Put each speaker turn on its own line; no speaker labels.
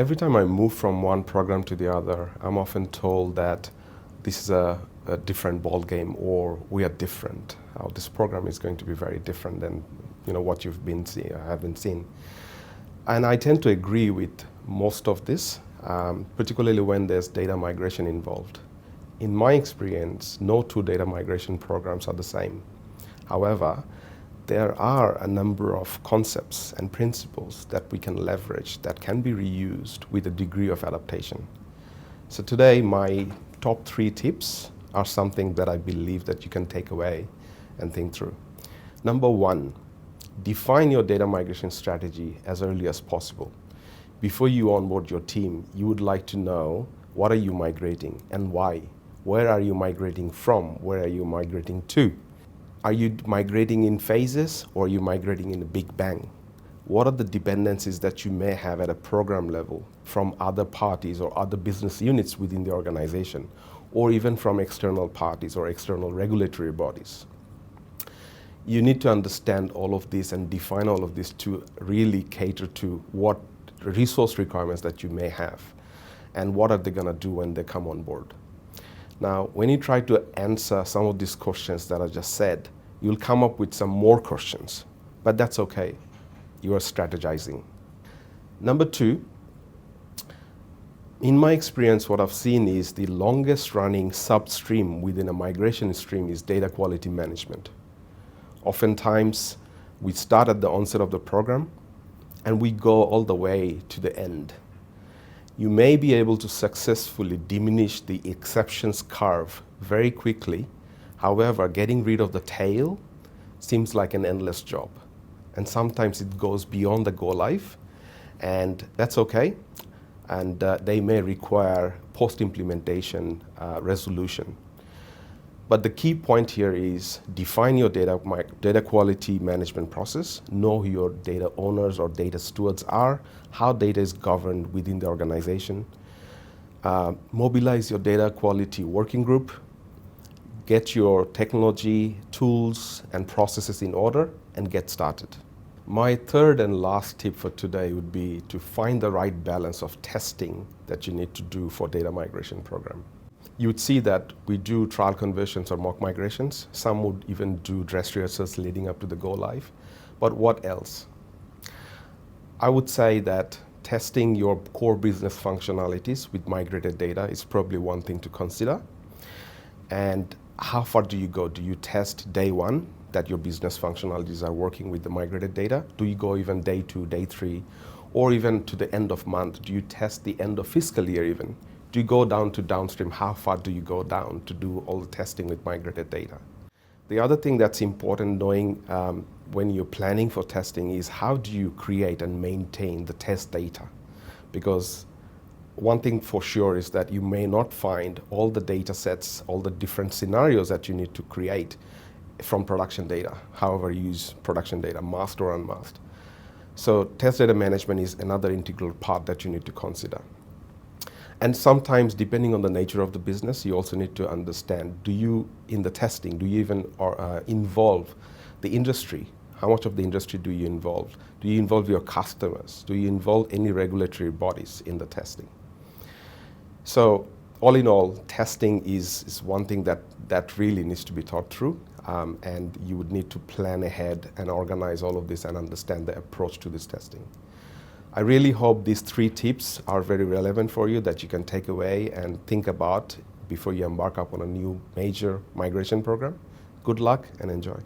Every time I move from one program to the other, I'm often told that this is a different ball game, or we are different. This program is going to be very different than what you've been have been seeing. And I tend to agree with most of this, particularly when there's data migration involved. In my experience, no two data migration programs are the same. However, there are a number of concepts and principles that we can leverage that can be reused with a degree of adaptation. So today, my top 3 tips are something that I believe that you can take away and think through. Number 1, define your data migration strategy as early as possible. Before you onboard your team, you would like to know what are you migrating and why. Where are you migrating from? Where are you migrating to? Are you migrating in phases, or are you migrating in a big bang? What are the dependencies that you may have at a program level from other parties or other business units within the organization, or even from external parties or external regulatory bodies? You need to understand all of this and define all of this to really cater to what resource requirements that you may have and what are they going to do when they come on board. Now, when you try to answer some of these questions that I just said, you'll come up with some more questions, but that's okay. You are strategizing. Number 2, in my experience, what I've seen is the longest running substream within a migration stream is data quality management. Oftentimes, we start at the onset of the program and we go all the way to the end. You may be able to successfully diminish the exceptions curve very quickly. However, getting rid of the tail seems like an endless job. And sometimes it goes beyond the go live, and that's okay. And they may require post-implementation resolution. But the key point here is define your data quality management process, know who your data owners or data stewards are, how data is governed within the organization, mobilize your data quality working group, get your technology, tools, and processes in order, and get started. My third and last tip for today would be to find the right balance of testing that you need to do for data migration program. You would see that we do trial conversions or mock migrations. Some would even do dress rehearsals leading up to the go live. But what else? I would say that testing your core business functionalities with migrated data is probably one thing to consider. And how far do you go? Do you test day 1 that your business functionalities are working with the migrated data? Do you go even day 2, day 3, or even to the end of month? Do you test the end of fiscal year even? Do you go down to downstream? How far do you go down to do all the testing with migrated data? The other thing that's important knowing when you're planning for testing is how do you create and maintain the test data? Because one thing for sure is that you may not find all the data sets, all the different scenarios that you need to create from production data, however you use production data, masked or unmasked. So test data management is another integral part that you need to consider. And sometimes, depending on the nature of the business, you also need to understand, in the testing, do you even involve the industry? How much of the industry do you involve? Do you involve your customers? Do you involve any regulatory bodies in the testing? So all in all, testing is one thing that really needs to be thought through, and you would need to plan ahead and organize all of this and understand the approach to this testing. I really hope these 3 tips are very relevant for you, that you can take away and think about before you embark upon a new major migration program. Good luck and enjoy.